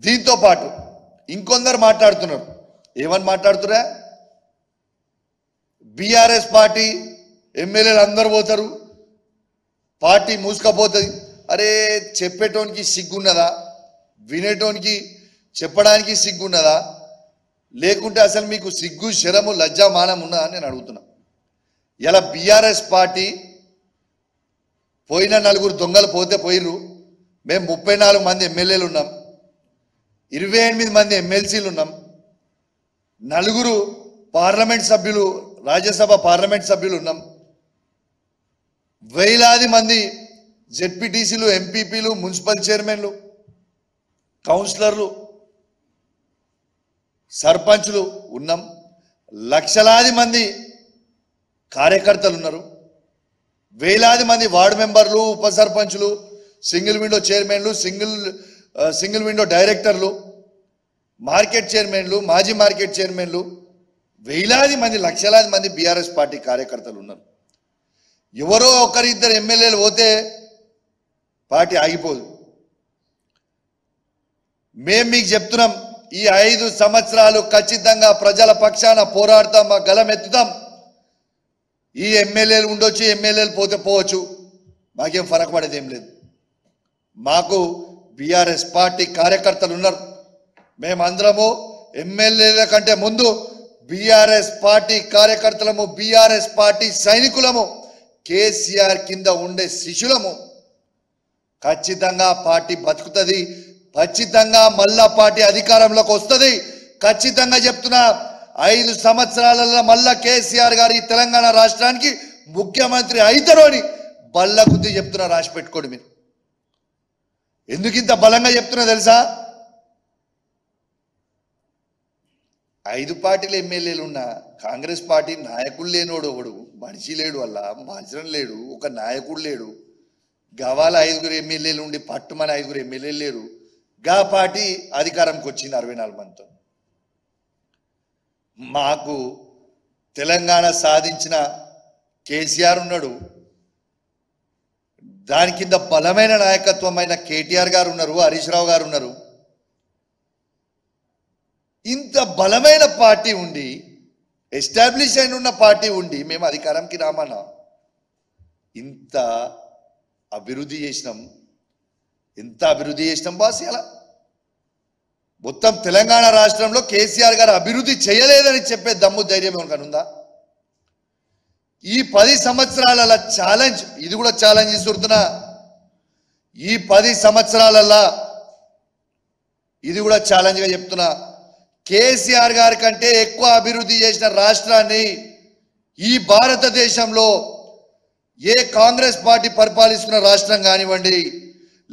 దీంతో పాటు ఇంకొందరు మాట్లాడుతున్నారు. ఏమని మాట్లాడుతురా? బీఆర్ఎస్ పార్టీ ఎమ్మెల్యేలు అందరూ పోతారు, పార్టీ మూసుకపోతుంది. అరే, చెప్పేటోనికి సిగ్గున్నదా? వినేటోనికి చెప్పడానికి సిగ్గున్నదా? లేకుంటే అసలు మీకు సిగ్గు శరము లజ్జా మానం ఉన్నదా అని నేను అడుగుతున్నా. ఇలా బీఆర్ఎస్ పార్టీ పోయిన 4 దొంగలు పోతే పోయిర్రు. మేము 34 మంది ఎమ్మెల్యేలు ఉన్నాం, 28 మంది ఎమ్మెల్సీలు ఉన్నాం, 4 పార్లమెంట్ సభ్యులు, రాజ్యసభ పార్లమెంట్ సభ్యులు ఉన్నాం, వేలాది మంది జెడ్పీటీసీలు, ఎంపీపీలు, మున్సిపల్ చైర్మన్లు, కౌన్సిలర్లు, సర్పంచులు ఉన్నాం, లక్షలాది మంది కార్యకర్తలు ఉన్నారు, వేలాది మంది వార్డు మెంబర్లు, ఉప సర్పంచులు, సింగిల్ విండో చైర్మన్లు, సింగిల్ విండో డైరెక్టర్లు, మార్కెట్ చైర్మన్లు, మాజీ మార్కెట్ చైర్మన్లు, వేలాది మంది, లక్షలాది మంది బీఆర్ఎస్ పార్టీ కార్యకర్తలు ఉన్నారు. ఎవరో ఒకరిద్దరు ఎమ్మెల్యేలు పోతే పార్టీ ఆగిపోదు. మేము మీకు చెప్తున్నాం, ఈ 5 సంవత్సరాలు ఖచ్చితంగా ప్రజల పక్షాన పోరాడతాం, మా గలం ఎత్తుతాం. ఈ ఎమ్మెల్యేలు ఉండొచ్చు, ఎమ్మెల్యేలు పోతే పోవచ్చు, మాకేం ఫరక పడేది ఏం లేదు. మాకు బీఆర్ఎస్ పార్టీ కార్యకర్తలు ఉన్నారు. మేమందరము ఎమ్మెల్యేల కంటే ముందు బీఆర్ఎస్ పార్టీ కార్యకర్తలము, బీఆర్ఎస్ పార్టీ సైనికులము, కేసీఆర్ కింద ఉండే శిష్యులము. ఖచ్చితంగా పార్టీ బతుకుతుంది, ఖచ్చితంగా మళ్ళా పార్టీ అధికారంలోకి వస్తుంది. ఖచ్చితంగా చెప్తున్నా, 5 సంవత్సరాలలో మళ్ళా కేసీఆర్ గారు ఈ తెలంగాణ రాష్ట్రానికి ముఖ్యమంత్రి అవుతారు అని బల్ల గుద్ది చెప్తున్నా. రాసి పెట్టుకోండి. మీరు ఎందుకు ఇంత బలంగా చెప్తున్నా తెలుసా? 5 పార్టీలు ఎమ్మెల్యేలు ఉన్నా కాంగ్రెస్ పార్టీ నాయకుడు లేనోడు ఒకడు, మనిషి లేడు, వల్ల మనుషులు లేడు, ఒక నాయకుడు లేడు. గవాల 5 ఎమ్మెల్యేలు ఉండి పట్టుమని 5 ఎమ్మెల్యేలు లేరు. గా పార్టీ అధికారంకి వచ్చింది 64 మందితో. మాకు తెలంగాణ సాధించిన కేసీఆర్ ఉన్నాడు, దాని కింద బలమైన నాయకత్వమైన కేటీఆర్ గారు ఉన్నారు, హరీష్ రావు గారు ఉన్నారు. ఇంత బలమైన పార్టీ ఉండి, ఎస్టాబ్లిష్ అయిన ఉన్న పార్టీ ఉండి మేము అధికారంకి రామన్నా. ఇంత అభివృద్ధి చేసినాం, ఎంత అభివృద్ధి చేసినాం బాస్. ఇలా మొత్తం తెలంగాణ రాష్ట్రంలో కేసీఆర్ గారు అభివృద్ధి చేయలేదని చెప్పే దమ్ము ధైర్యం ఏమనుకని ఉందా? ఈ 10 సంవత్సరాల ఛాలెంజ్, ఇది కూడా ఛాలెంజ్ ఇస్తున్నా. ఈ 10 సంవత్సరాలలో ఇది కూడా ఛాలెంజ్గా చెప్తున్నా. కేసీఆర్ గారి కంటే ఎక్కువ అభివృద్ధి చేసిన రాష్ట్రాన్ని ఈ భారతదేశంలో ఏ కాంగ్రెస్ పార్టీ పరిపాలిస్తున్న రాష్ట్రం కానివ్వండి,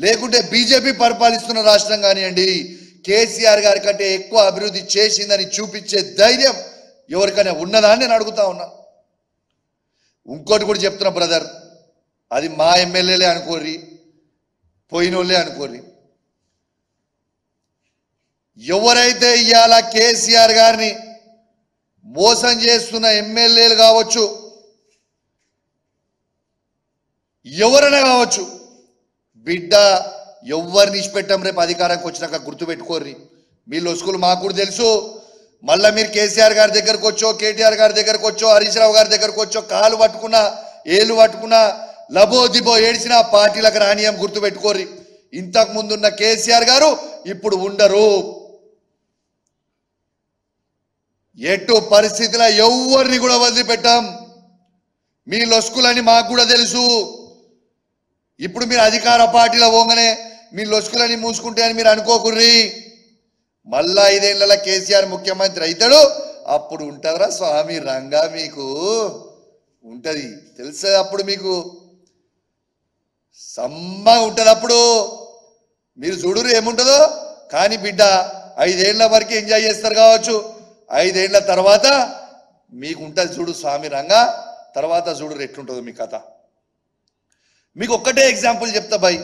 లేకుంటే బీజేపీ పరిపాలిస్తున్న రాష్ట్రం కానివ్వండి, కేసీఆర్ గారి కంటే ఎక్కువ అభివృద్ధి చేసిందని చూపించే ధైర్యం ఎవరికైనా ఉన్నదా అని నేను అడుగుతా ఉన్నా. ఇంకోటి కూడా చెప్తున్నా బ్రదర్, అది మా ఎమ్మెల్యేలే అనుకోర్రి, పోయినోళ్ళే అనుకోర్రి. ఎవరైతే ఇవాళ కేసీఆర్ గారిని మోసం చేస్తున్న ఎమ్మెల్యేలు కావచ్చు, ఎవరైనా కావచ్చు, బిడ్డ ఎవరిని ఇచ్చిపెట్టాం రేపు అధికారానికి వచ్చినాక గుర్తుపెట్టుకోర్రి. మీ లొసుకులు మాకు కూడా తెలుసు. మళ్ళీ మీరు కేసీఆర్ గారి దగ్గరకు వచ్చో, కేటీఆర్ గారి దగ్గరకు వచ్చో, హరీష్ రావు గారి దగ్గరకు వచ్చో, కాలు పట్టుకున్నా, ఏళ్ళు పట్టుకున్నా, లబో దిబో ఏడ్చిన పార్టీలకు రానియం గుర్తుపెట్టుకోర్రి. ఇంతకు ముందున్న కేసీఆర్ గారు ఇప్పుడు ఉండరు. ఎటు పరిస్థితిలో ఎవరిని కూడా వదిలిపెట్టాం. మీ లొసుకులని మాకు కూడా తెలుసు. ఇప్పుడు మీరు అధికార పార్టీలో పోగానే మీ లొసుకులని మూసుకుంటే అని మీరు అనుకోకుర్రి. మళ్ళా 5 ఏళ్ల కేసీఆర్ ముఖ్యమంత్రి అవుతాడు, అప్పుడు ఉంటుందిరా స్వామి రంగా, మీకు ఉంటుంది తెలుసా? అప్పుడు మీకు సమ్మ ఉంటుంది. అప్పుడు మీరు చూడురు ఏముంటుందో. కానీ బిడ్డ 5 ఏళ్ల వరకు ఎంజాయ్ చేస్తారు కావచ్చు, 5 ఏళ్ల తర్వాత మీకు ఉంటుంది చూడు స్వామి రంగా. తర్వాత చూడు ఎట్లుంటుందో మీ కథ. మీకు ఒక్కటే ఎగ్జాంపుల్ చెప్తా బాయ్.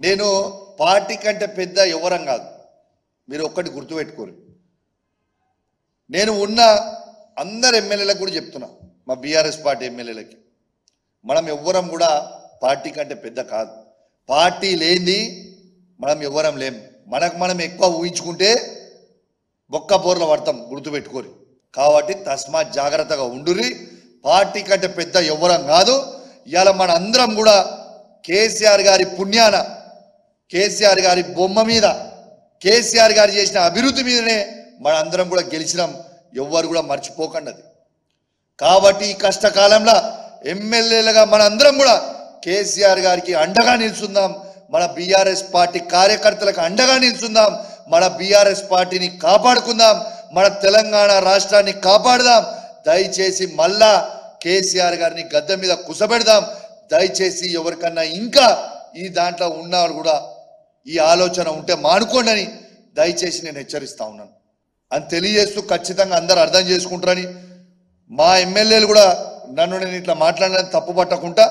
నేను పార్టీ కంటే పెద్ద ఎవరం కాదు, మీరు ఒక్కటి గుర్తుపెట్టుకోరు. నేను ఉన్న అందరు ఎమ్మెల్యేలకు కూడా చెప్తున్నా, మా బీఆర్ఎస్ పార్టీ ఎమ్మెల్యేలకి, మనం ఎవ్వరం కూడా పార్టీ కంటే పెద్ద కాదు. పార్టీ లేనిది మనం ఎవ్వరం లేం. మనకు మనం ఎక్కువ ఊహించుకుంటే బొక్క బోర్ల పడతాం, గుర్తుపెట్టుకోరి. కాబట్టి తస్మాత్ జాగ్రత్తగా ఉండుర్రి. పార్టీ కంటే పెద్ద ఎవ్వరం కాదు. ఇవాళ మన అందరం కూడా కేసీఆర్ గారి పుణ్యాన, కేసీఆర్ గారి బొమ్మ మీద, కేసీఆర్ గారు చేసిన అభివృద్ధి మీదనే మన అందరం కూడా గెలిచినాం. ఎవ్వరు కూడా మర్చిపోకండి అది. కాబట్టి ఈ కష్టకాలంలో ఎమ్మెల్యేలుగా మన అందరం కూడా కేసీఆర్ గారికి అండగా నిల్చుందాం. మన బీఆర్ఎస్ పార్టీ కార్యకర్తలకు అండగా నిల్చుందాం. మన బీఆర్ఎస్ పార్టీని కాపాడుకుందాం. మన తెలంగాణ రాష్ట్రాన్ని కాపాడదాం. దయచేసి మళ్ళా కేసీఆర్ గారిని గద్దె మీద కుసబెడదాం. దయచేసి ఎవరికన్నా ఇంకా ఈ దాంట్లో ఉన్నారు కూడా ఈ ఆలోచన ఉంటే మానుకోండి దయచేసి నేను హెచ్చరిస్తా ఉన్నాను అని తెలియజేస్తూ, ఖచ్చితంగా అందరూ అర్థం చేసుకుంటారని, మా ఎమ్మెల్యేలు కూడా నన్ను నేను ఇట్లా మాట్లాడడానికి తప్పు పట్టకుండా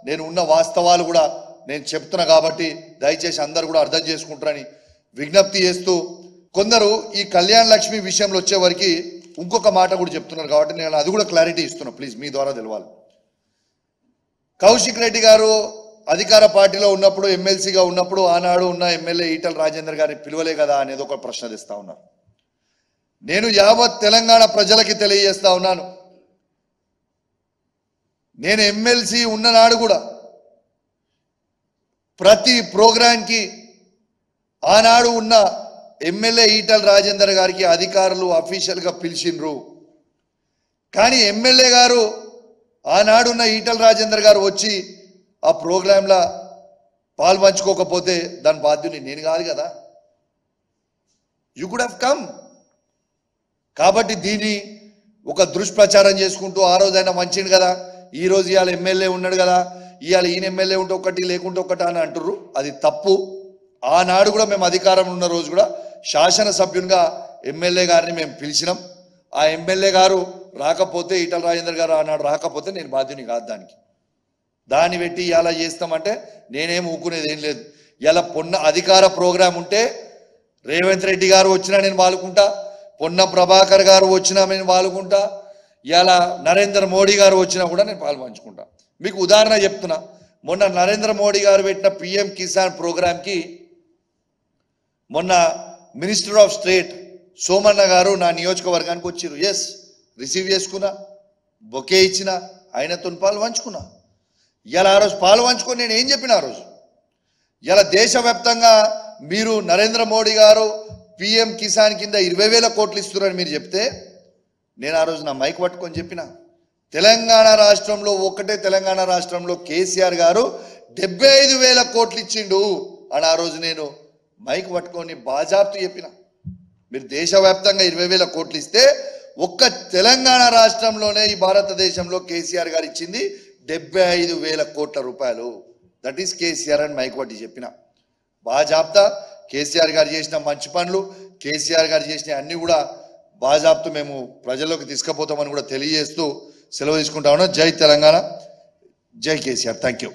నేను ఉన్న వాస్తవాలు కూడా నేను చెప్తున్నా. కాబట్టి దయచేసి అందరూ కూడా అర్థం చేసుకుంటారని విజ్ఞప్తి చేస్తూ, కొందరు ఈ కళ్యాణ లక్ష్మి విషయంలో వచ్చేవరకు ఇంకొక మాట కూడా చెప్తున్నారు. కాబట్టి నేను అది కూడా క్లారిటీ ఇస్తున్నా, ప్లీజ్ మీ ద్వారా తెలవాలి. కౌశిక్ రెడ్డి గారు అధికార పార్టీలో ఉన్నప్పుడు, ఎమ్మెల్సీగా ఉన్నప్పుడు ఆనాడు ఉన్న ఎమ్మెల్యే ఈటల రాజేందర్ గారిని పిలువలే కదా అనేది ఒక ప్రశ్న తెస్తా ఉన్నారు. నేను యావత్ తెలంగాణ ప్రజలకి తెలియజేస్తా ఉన్నాను, నేను ఎమ్మెల్సీ ఉన్ననాడు కూడా ప్రతి ప్రోగ్రాంకి ఆనాడు ఉన్న ఎమ్మెల్యే ఈటల రాజేందర్ గారికి అధికారులు అఫీషియల్గా పిలిచిండ్రు. కానీ ఎమ్మెల్యే గారు ఆనాడున్న ఈటల రాజేందర్ గారు వచ్చి ఆ ప్రోగ్రాంలో పాల్పంచుకోకపోతే దాని బాధ్యుని నేను కాదు కదా. You could have come. కాబట్టి దీన్ని ఒక దుష్ప్రచారం చేసుకుంటూ ఆ రోజైనా మంచింది కదా, ఈ రోజు ఇవాళ ఎమ్మెల్యే ఉన్నాడు కదా, ఇవాళ ఈయన ఎమ్మెల్యే ఉంటే ఒకటి లేకుంటే ఒకటి అని అంటుర్రు. అది తప్పు. ఆనాడు కూడా మేము అధికారం ఉన్న రోజు కూడా శాసనసభ్యునిగా ఎమ్మెల్యే గారిని మేము పిలిచినాం. ఆ ఎమ్మెల్యే గారు రాకపోతే, ఈటల రాజేందర్ గారు ఆనాడు రాకపోతే నేను బాధ్యుని కాదు దానికి. దాన్ని పెట్టి ఇలా చేస్తామంటే నేనేం ఊకునేది ఏం లేదు. ఇలా పొన్న అధికార ప్రోగ్రాం ఉంటే రేవంత్ రెడ్డి గారు వచ్చినా నేను పాల్గొంటా, పొన్న ప్రభాకర్ గారు వచ్చినా నేను పాల్గొంటా, ఇలా నరేంద్ర మోడీ గారు వచ్చినా కూడా నేను పాల్పంచుకుంటా. మీకు ఉదాహరణ చెప్తున్నా, మొన్న నరేంద్ర మోడీ గారు పెట్టిన పిఎం కిసాన్ ప్రోగ్రాంకి మొన్న మినిస్టర్ ఆఫ్ స్టేట్ సోమన్న గారు నా నియోజకవర్గానికి వచ్చారు. ఎస్, రిసీవ్ చేసుకున్నా, బొకే ఇచ్చిన, ఆయనతో పాల్పంచుకున్నా. ఇలా ఆ రోజు పాల్పంచుకొని నేను ఏం చెప్పిన ఆ రోజు, ఇలా దేశవ్యాప్తంగా మీరు నరేంద్ర మోడీ గారు పిఎం కిసాన్ కింద 20,000 కోట్లు ఇస్తున్నారని మీరు చెప్తే నేను ఆ రోజు నా మైక్ పట్టుకొని చెప్పిన, తెలంగాణ రాష్ట్రంలో ఒకటే తెలంగాణ రాష్ట్రంలో కేసీఆర్ గారు 75,000 కోట్లు ఇచ్చిండు అని ఆ రోజు నేను మైక్ పట్టుకొని బాజాబ్తు చెప్పిన. మీరు దేశవ్యాప్తంగా 20,000 కోట్లు ఇస్తే ఒక్క తెలంగాణ రాష్ట్రంలోనే ఈ భారతదేశంలో కేసీఆర్ గారు ఇచ్చింది 75,000 కోట్ల రూపాయలు. దట్ ఈస్ కేసీఆర్ అని మైక్ పట్టి చెప్పిన. బాజాబ్తా కేసీఆర్ గారు చేసిన మంచి పనులు, కేసీఆర్ గారు చేసిన అన్ని కూడా బాజాబ్తు మేము ప్రజల్లోకి తీసుకుపోతామని కూడా తెలియజేస్తూ సెలవు తీసుకుంటా ఉన్నాం. జై తెలంగాణ, జై కేసీఆర్. Thank you.